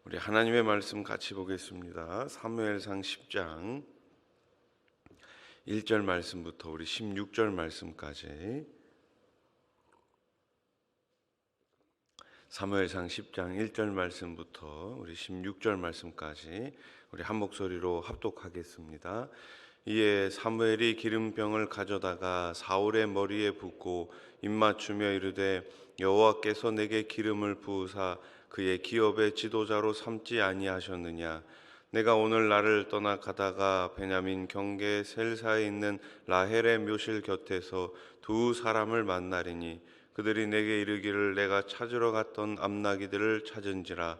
우리 하나님의 말씀 같이 보겠습니다. 사무엘상 10장 1절 말씀부터 우리 16절 말씀까지. 사무엘상 10장 1절 말씀부터 우리 16절 말씀까지 우리 한 목소리로 합독하겠습니다. 이에 사무엘이 기름병을 가져다가 사울의 머리에 붓고 입맞추며 이르되 여호와께서 내게 기름을 부으사 그의 기업의 지도자로 삼지 아니하셨느냐. 내가 오늘 나를 떠나 가다가 베냐민 경계 셀사에 있는 라헬의 묘실 곁에서 두 사람을 만나리니 그들이 내게 이르기를 내가 찾으러 갔던 암나기들을 찾은지라.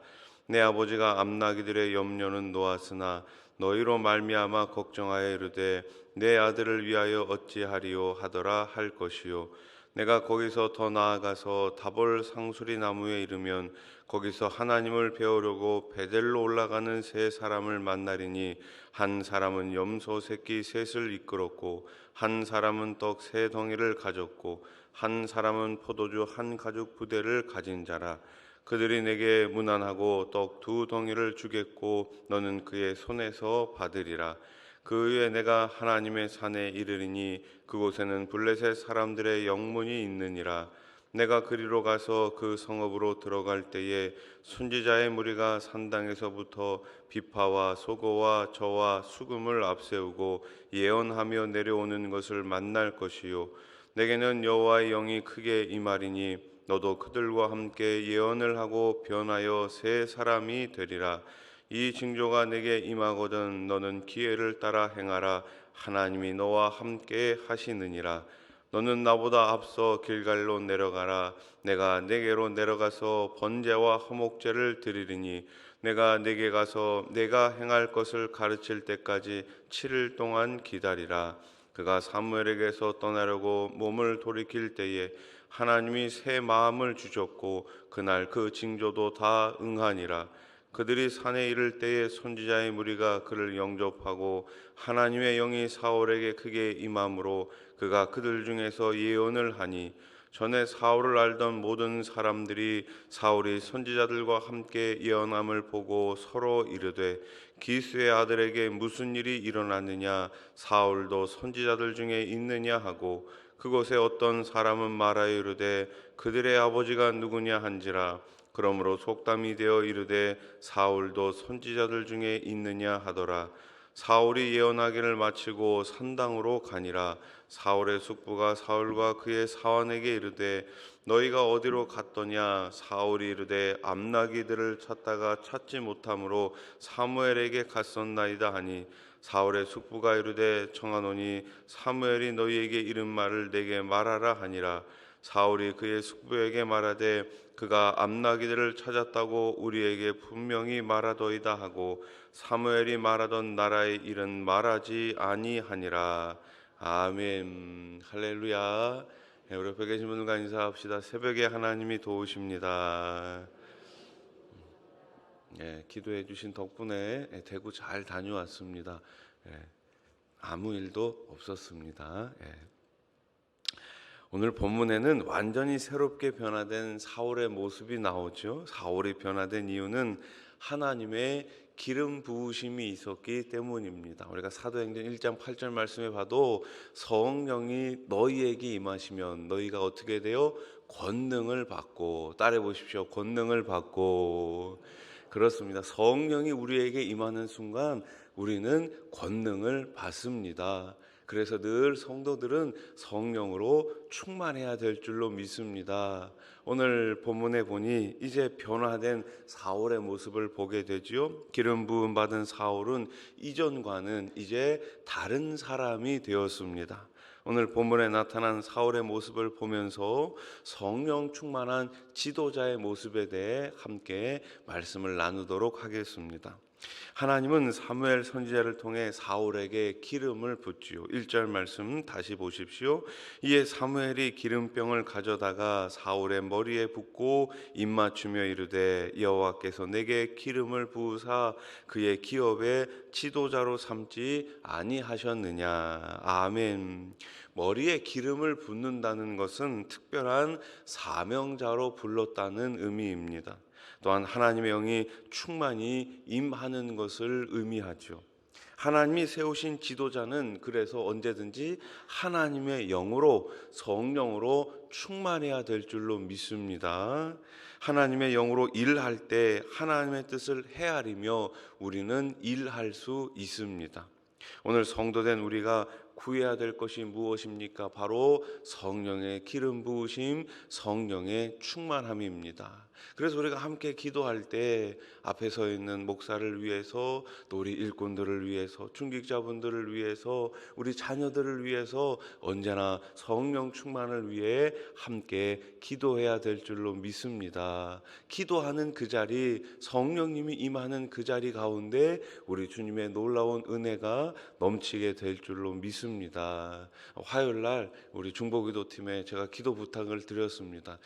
내 아버지가 암나기들의 염려는 놓았으나 너희로 말미암아 걱정하여 이르되 내 아들을 위하여 어찌하리요 하더라 할 것이요. 내가 거기서 더 나아가서 다볼 상수리 나무에 이르면 거기서 하나님을 배우려고 베델로 올라가는 세 사람을 만나리니 한 사람은 염소 새끼 셋을 이끌었고 한 사람은 떡 세 덩이를 가졌고 한 사람은 포도주 한 가죽 부대를 가진 자라. 그들이 내게 문안하고 떡 두 덩이를 주겠고 너는 그의 손에서 받으리라. 그 후에 내가 하나님의 산에 이르리니 그곳에는 블레셋 사람들의 영문이 있느니라. 내가 그리로 가서 그 성읍으로 들어갈 때에 순지자의 무리가 산당에서부터 비파와 소고와 저와 수금을 앞세우고 예언하며 내려오는 것을 만날 것이요. 내게는 여호와의 영이 크게 임하리니 너도 그들과 함께 예언을 하고 변하여 세 사람이 되리라. 이 징조가 내게 임하거든 너는 기회를 따라 행하라. 하나님이 너와 함께 하시느니라. 너는 나보다 앞서 길갈로 내려가라. 내가 내게로 내려가서 번제와 화목제를 드리리니 내가 내게 가서 내가 행할 것을 가르칠 때까지 7일 동안 기다리라. 그가 사무엘에게서 떠나려고 몸을 돌이킬 때에 하나님이 새 마음을 주셨고 그날 그 징조도 다 응하니라. 그들이 산에 이를 때에 선지자의 무리가 그를 영접하고 하나님의 영이 사울에게 크게 임함으로 그가 그들 중에서 예언을 하니 전에 사울을 알던 모든 사람들이 사울이 선지자들과 함께 예언함을 보고 서로 이르되 기스의 아들에게 무슨 일이 일어났느냐. 사울도 선지자들 중에 있느냐 하고 그곳에 어떤 사람은 말하여 이르되 그들의 아버지가 누구냐 한지라. 그러므로 속담이 되어 이르되 사울도 선지자들 중에 있느냐 하더라. 사울이 예언하기를 마치고 산당으로 가니라. 사울의 숙부가 사울과 그의 사환에게 이르되 너희가 어디로 갔더냐. 사울이 이르되 암나기들을 찾다가 찾지 못함으로 사무엘에게 갔었나이다 하니 사울의 숙부가 이르되 청하노니 사무엘이 너희에게 이른 말을 내게 말하라 하니라. 사울이 그의 숙부에게 말하되 그가 암나기들을 찾았다고 우리에게 분명히 말하더이다 하고 사무엘이 말하던 나라의 일은 말하지 아니하니라. 아멘. 할렐루야. 우리 옆에 계신 분들과 인사합시다. 새벽에 하나님이 도우십니다. 기도해 주신 덕분에 대구 잘 다녀왔습니다. 아무 일도 없었습니다. 오늘 본문에는 완전히 새롭게 변화된 사울의 모습이 나오죠. 사울이 변화된 이유는 하나님의 기름 부으심이 있었기 때문입니다. 우리가 사도행전 1장 8절 말씀에 봐도 성령이 너희에게 임하시면 너희가 어떻게 돼요? 권능을 받고. 따라해 보십시오. 권능을 받고. 그렇습니다. 성령이 우리에게 임하는 순간 우리는 권능을 받습니다. 그래서 늘 성도들은 성령으로 충만해야 될 줄로 믿습니다. 오늘 본문에 보니 이제 변화된 사울의 모습을 보게 되지요. 기름 부음 받은 사울은 이전과는 이제 다른 사람이 되었습니다. 오늘 본문에 나타난 사울의 모습을 보면서 성령 충만한 지도자의 모습에 대해 함께 말씀을 나누도록 하겠습니다. 하나님은 사무엘 선지자를 통해 사울에게 기름을 붓지요. 1절 말씀 다시 보십시오. 이에 사무엘이 기름병을 가져다가 사울의 머리에 붓고 입맞추며 이르되 여호와께서 내게 기름을 부으사 그의 기업의 지도자로 삼지 아니하셨느냐. 아멘. 머리에 기름을 붓는다는 것은 특별한 사명자로 불렀다는 의미입니다. 또한 하나님의 영이 충만히 임하는 것을 의미하죠. 하나님이 세우신 지도자는 그래서 언제든지 하나님의 영으로, 성령으로 충만해야 될 줄로 믿습니다. 하나님의 영으로 일할 때 하나님의 뜻을 헤아리며 우리는 일할 수 있습니다. 오늘 성도된 우리가 구해야 될 것이 무엇입니까? 바로 성령의 기름 부으심, 성령의 충만함입니다. 그래서 우리가 함께 기도할 때 앞에 서 있는 목사를 위해서, 또 우리 일꾼들을 위해서, 중직자분들을 위해서, 우리 자녀들을 위해서 언제나 성령 충만을 위해 함께 기도해야 될 줄로 믿습니다. 기도하는 그 자리, 성령님이 임하는 그 자리 가운데 우리 주님의 놀라운 은혜가 넘치게 될 줄로 믿습니다. 화요일 날 우리 중보기도팀에 제가 기도 부탁을 드렸습니다.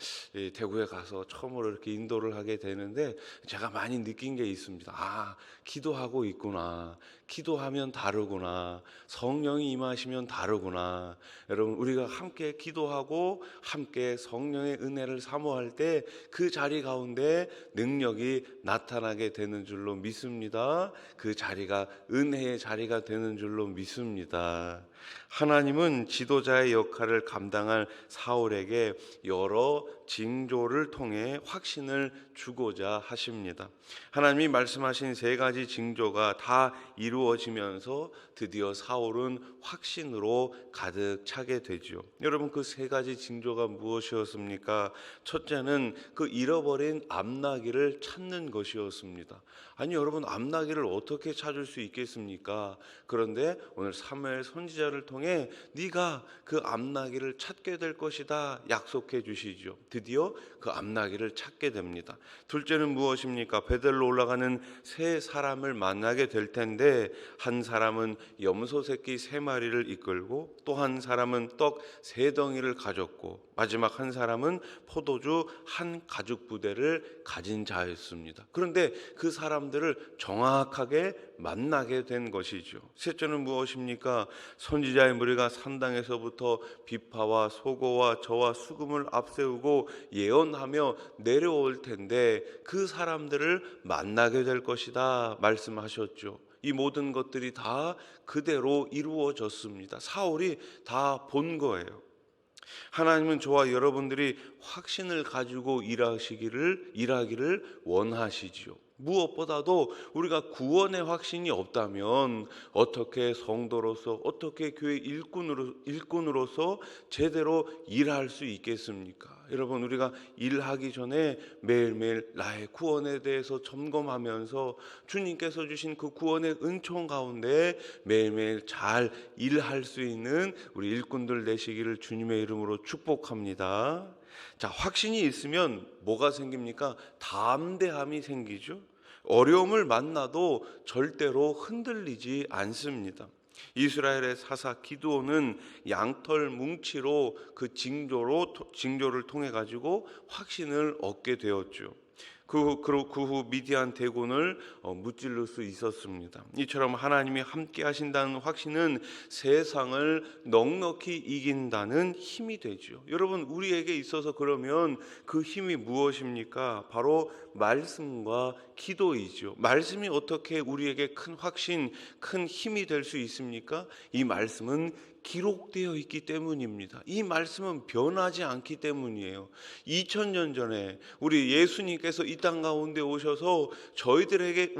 대구에 가서 처음으로 이렇게 인도를 하게 되는데 제가 많이 느낀 게 있습니다. 아, 기도하고 있구나. 기도하면 다르구나. 성령이 임하시면 다르구나. 여러분, 우리가 함께 기도하고 함께 성령의 은혜를 사모할 때 그 자리 가운데 능력이 나타나게 되는 줄로 믿습니다. 그 자리가 은혜의 자리가 되는 줄로 믿습니다. 하나님은 지도자의 역할을 감당할 사울에게 여러 징조를 통해 확신을 주고자 하십니다. 하나님이 말씀하신 세 가지 징조가 다 이루어지면서 드디어 사울은 확신으로 가득 차게 되죠. 여러분, 그 세 가지 징조가 무엇이었습니까? 첫째는 그 잃어버린 암나귀를 찾는 것이었습니다. 아니 여러분, 암나귀를 어떻게 찾을 수 있겠습니까? 그런데 오늘 사무엘 선지자를 통해 네가 그 암나귀를 찾게 될 것이다 약속해 주시죠. 드디어 그 암나귀를 찾게 됩니다. 둘째는 무엇입니까? 베델로 올라가는 세 사람을 만나게 될 텐데, 한 사람은 염소 새끼 3마리를 이끌고, 또 한 사람은 떡 3덩이를 가졌고, 마지막 한 사람은 포도주 한 가죽 부대를 가진 자였습니다. 그런데 그 사람들을 정확하게 만나게 된 것이죠. 셋째는 무엇입니까? 선지자의 무리가 산당에서부터 비파와 소고와 저와 수금을 앞세우고 예언하며 내려올 텐데 그 사람들을 만나게 될 것이다 말씀하셨죠. 이 모든 것들이 다 그대로 이루어졌습니다. 사울이 다 본 거예요. 하나님은 저와 여러분들이 확신을 가지고 일하기를 원하시지요. 무엇보다도 우리가 구원의 확신이 없다면 어떻게 성도로서, 어떻게 교회 일꾼으로서 제대로 일할 수 있겠습니까? 여러분, 우리가 일하기 전에 매일매일 나의 구원에 대해서 점검하면서 주님께서 주신 그 구원의 은총 가운데 매일매일 잘 일할 수 있는 우리 일꾼들 되시기를 주님의 이름으로 축복합니다. 자, 확신이 있으면 뭐가 생깁니까? 담대함이 생기죠. 어려움을 만나도 절대로 흔들리지 않습니다. 이스라엘의 사사 기드온은 양털 뭉치로 그 징조를 통해 가지고 확신을 얻게 되었죠. 그 후 미디안 대군을 무찔러 수 있었습니다. 이처럼 하나님이 함께 하신다는 확신은 세상을 넉넉히 이긴다는 힘이 되죠. 여러분, 우리에게 있어서 그러면 그 힘이 무엇입니까? 바로 말씀과 기도이죠. 말씀이 어떻게 우리에게 큰 확신, 큰 힘이 될 수 있습니까? 이 말씀은 기록되어 있기 때문입니다. 이 말씀은 변하지 않기 때문이에요. 2000년 전에 우리 예수님께서 이 땅 가운데 오셔서 저희들에게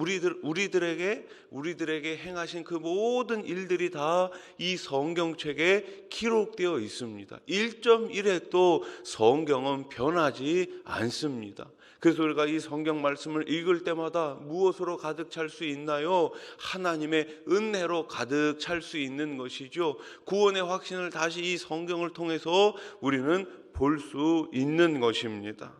우리들에게 행하신 그 모든 일들이 다 이 성경책에 기록되어 있습니다. 1.1획도 성경은 변하지 않습니다. 그래서 우리가 이 성경 말씀을 읽을 때마다 무엇으로 가득 찰 수 있나요? 하나님의 은혜로 가득 찰 수 있는 것이죠. 구원의 확신을 다시 이 성경을 통해서 우리는 볼 수 있는 것입니다.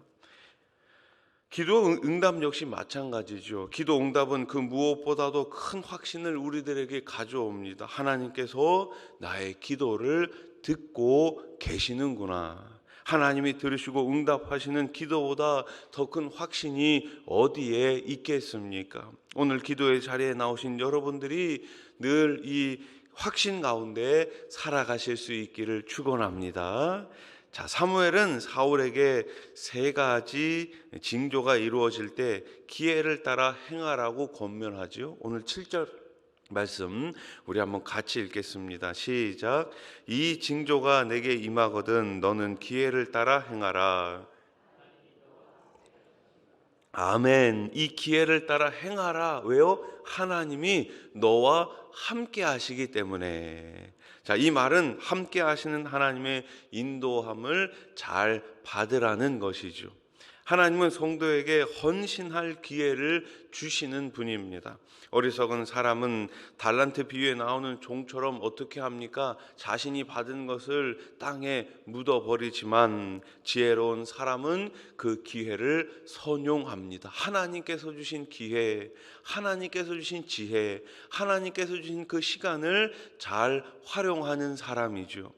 기도 응답 역시 마찬가지죠. 기도 응답은 그 무엇보다도 큰 확신을 우리들에게 가져옵니다. 하나님께서 나의 기도를 듣고 계시는구나. 하나님이 들으시고 응답하시는 기도보다 더 큰 확신이 어디에 있겠습니까? 오늘 기도의 자리에 나오신 여러분들이 늘 이 확신 가운데 살아가실 수 있기를 축원합니다. 자, 사무엘은 사울에게 세 가지 징조가 이루어질 때 기회를 따라 행하라고 권면하지요. 오늘 7절 말씀 우리 한번 같이 읽겠습니다. 시작. 이 징조가 내게 임하거든 너는 기회를 따라 행하라. 아멘. 이 기회를 따라 행하라. 왜요? 하나님이 너와 함께 하시기 때문에. 자, 이 말은 함께 하시는 하나님의 인도함을 잘 받으라는 것이죠. 하나님은 성도에게 헌신할 기회를 주시는 분입니다. 어리석은 사람은 달란트 비유에 나오는 종처럼 어떻게 합니까? 자신이 받은 것을 땅에 묻어버리지만 지혜로운 사람은 그 기회를 선용합니다. 하나님께서 주신 기회, 하나님께서 주신 지혜, 하나님께서 주신 그 시간을 잘 활용하는 사람이죠.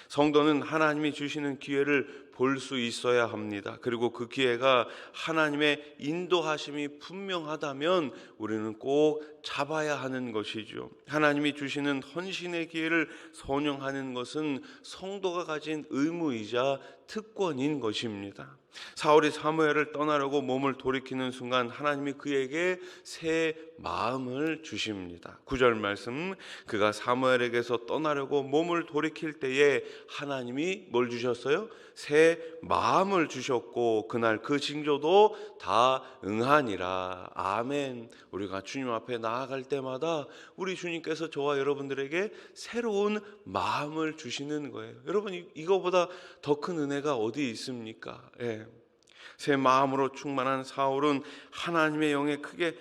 성도는 하나님이 주시는 기회를 볼 수 있어야 합니다. 그리고 그 기회가 하나님의 인도하심이 분명하다면 우리는 꼭 잡아야 하는 것이죠. 하나님이 주시는 헌신의 기회를 선용하는 것은 성도가 가진 의무이자 특권인 것입니다. 사울이 사무엘을 떠나려고 몸을 돌이키는 순간 하나님이 그에게 새 마음을 주십니다. 9절 말씀, 그가 사무엘에게서 떠나려고 몸을 돌이킬 때에 하나님이 뭘 주셨어요? 새 마음을 주셨고 그날 그 징조도 다 응하니라. 아멘. 우리가 주님 앞에 나아갈 때마다 우리 주님께서 저와 여러분들에게 새로운 마음을 주시는 거예요. 여러분, 이거보다 더 큰 은혜가 어디 있습니까? 예. 새 마음으로 충만한 사울은 하나님의 영에 크게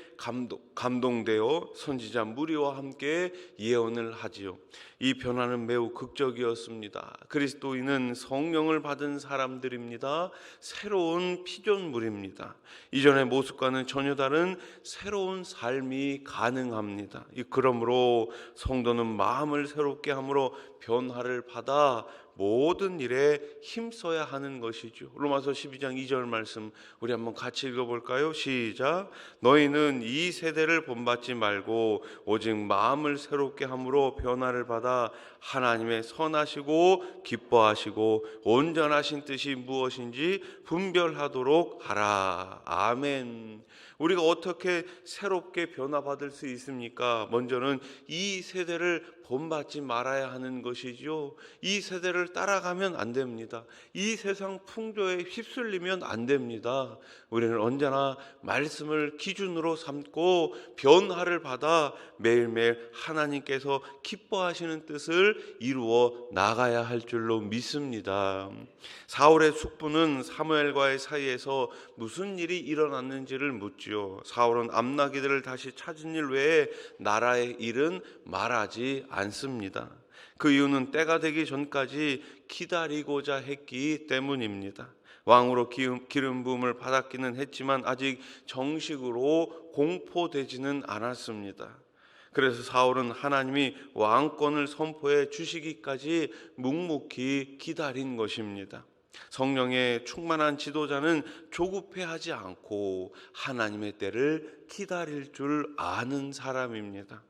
감동되어 선지자 무리와 함께 예언을 하지요. 이 변화는 매우 극적이었습니다. 그리스도인은 성령을 받은 사람들입니다. 새로운 피조물입니다. 이전의 모습과는 전혀 다른 새로운 삶이 가능합니다. 그러므로 성도는 마음을 새롭게 함으로 변화를 받아 모든 일에 힘써야 하는 것이죠. 로마서 12장 2절 말씀 우리 한번 같이 읽어볼까요? 시작. 너희는 이 세대를 본받지 말고 오직 마음을 새롭게 함으로 변화를 받아 하나님의 선하시고 기뻐하시고 온전하신 뜻이 무엇인지 분별하도록 하라. 아멘. 우리가 어떻게 새롭게 변화받을 수 있습니까? 먼저는 이 세대를 본받지 말아야 하는 것이죠. 이 세대를 따라가면 안 됩니다. 이 세상 풍조에 휩쓸리면 안 됩니다. 우리는 언제나 말씀을 기준으로 삼고 변화를 받아 매일매일 하나님께서 기뻐하시는 뜻을 이루어 나가야 할 줄로 믿습니다. 사울의 숙부는 사무엘과의 사이에서 무슨 일이 일어났는지를 묻지요. 사울은 암나기들을 다시 찾은 일 외에 나라의 일은 말하지 않습니다. 그 이유는 때가 되기 전까지 기다리고자 했기 때문입니다. 왕으로 기름 부음을 받았기는 했지만 아직 정식으로 공포되지는 않았습니다. 그래서 사울은 하나님이 왕권을 선포해 주시기까지 묵묵히 기다린 것입니다. 성령의 충만한 지도자는 조급해하지 않고 하나님의 때를 기다릴 줄 아는 사람입니다.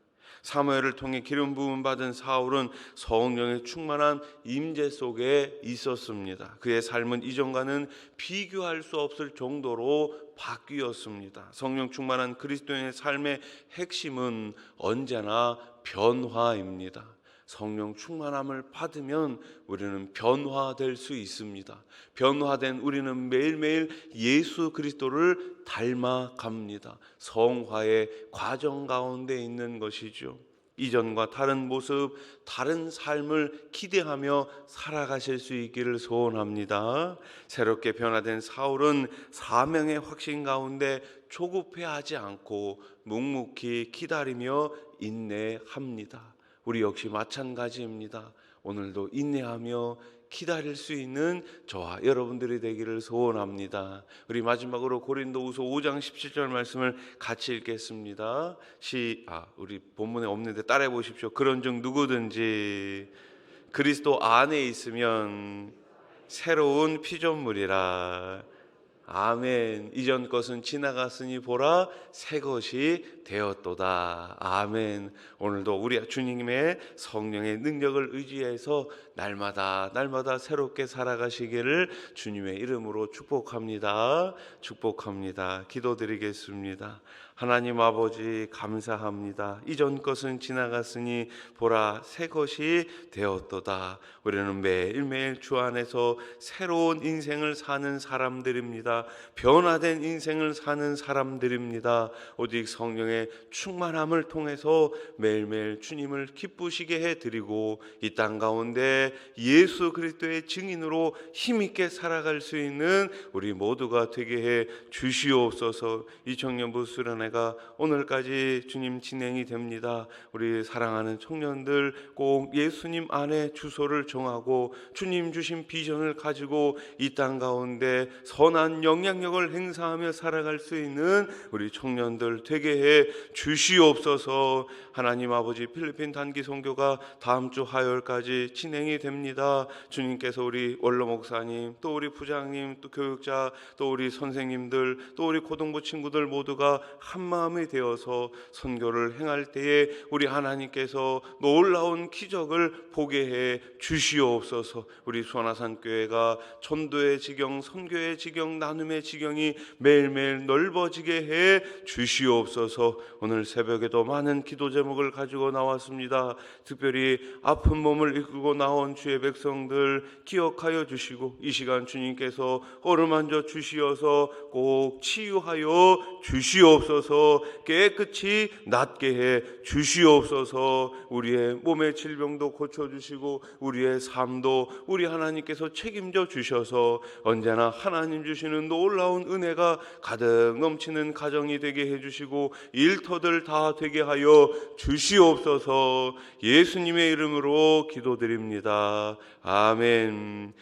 사무엘을 통해 기름 부음 받은 사울은 성령의 충만한 임재 속에 있었습니다. 그의 삶은 이전과는 비교할 수 없을 정도로 바뀌었습니다. 성령 충만한 그리스도인의 삶의 핵심은 언제나 변화입니다. 성령 충만함을 받으면 우리는 변화될 수 있습니다. 변화된 우리는 매일매일 예수 그리스도를 닮아갑니다. 성화의 과정 가운데 있는 것이죠. 이전과 다른 모습, 다른 삶을 기대하며 살아가실 수 있기를 소원합니다. 새롭게 변화된 사울은 사명의 확신 가운데 조급해하지 않고 묵묵히 기다리며 인내합니다. 우리 역시 마찬가지입니다. 오늘도 인내하며 기다릴 수 있는 저와 여러분들이 되기를 소원합니다. 우리 마지막으로 고린도후서 5장 17절 말씀을 같이 읽겠습니다. 우리 본문에 없는데 따라해 보십시오. 그런즉 누구든지 그리스도 안에 있으면 새로운 피조물이라. 아멘. 이전 것은 지나갔으니 보라 새 것이 되었도다. 아멘. 오늘도 우리 주님의 성령의 능력을 의지해서 날마다 날마다 새롭게 살아가시기를 주님의 이름으로 축복합니다. 축복합니다. 기도드리겠습니다. 하나님 아버지 감사합니다. 이전 것은 지나갔으니 보라 새 것이 되었도다. 우리는 매일매일 주 안에서 새로운 인생을 사는 사람들입니다. 변화된 인생을 사는 사람들입니다. 오직 성령의 충만함을 통해서 매일매일 주님을 기쁘시게 해드리고 이 땅 가운데 예수 그리스도의 증인으로 힘있게 살아갈 수 있는 우리 모두가 되게 해 주시옵소서. 이 청년부 수련회가 오늘까지 주님 진행이 됩니다. 우리 사랑하는 청년들 꼭 예수님 안에 주소를 정하고 주님 주신 비전을 가지고 이 땅 가운데 선한 영향력을 행사하며 살아갈 수 있는 우리 청년들 되게 해 주시옵소서. 하나님 아버지 필리핀 단기 선교가 다음 주 화요일까지 진행이 됩니다. 주님께서 우리 원로 목사님 또 우리 부장님 또 교육자 또 우리 선생님들 또 우리 고등부 친구들 모두가 한 마음이 되어서 선교를 행할 때에 우리 하나님께서 놀라운 기적을 보게 해 주시옵소서. 우리 수원아산 교회가 전도의 지경 선교의 지경 나눔의 지경이 매일매일 넓어지게 해 주시옵소서. 오늘 새벽에도 많은 기도 제목을 가지고 나왔습니다. 특별히 아픈 몸을 이끌고 나온 주의 백성들 기억하여 주시고 이 시간 주님께서 어루만져 주시어서 꼭 치유하여 주시옵소서. 깨끗이 낫게 해 주시옵소서. 우리의 몸의 질병도 고쳐주시고 우리의 삶도 우리 하나님께서 책임져 주셔서 언제나 하나님 주시는 놀라운 은혜가 가득 넘치는 가정이 되게 해주시고 일터들 다 되게 하여 주시옵소서. 예수님의 이름으로 기도드립니다. 아멘.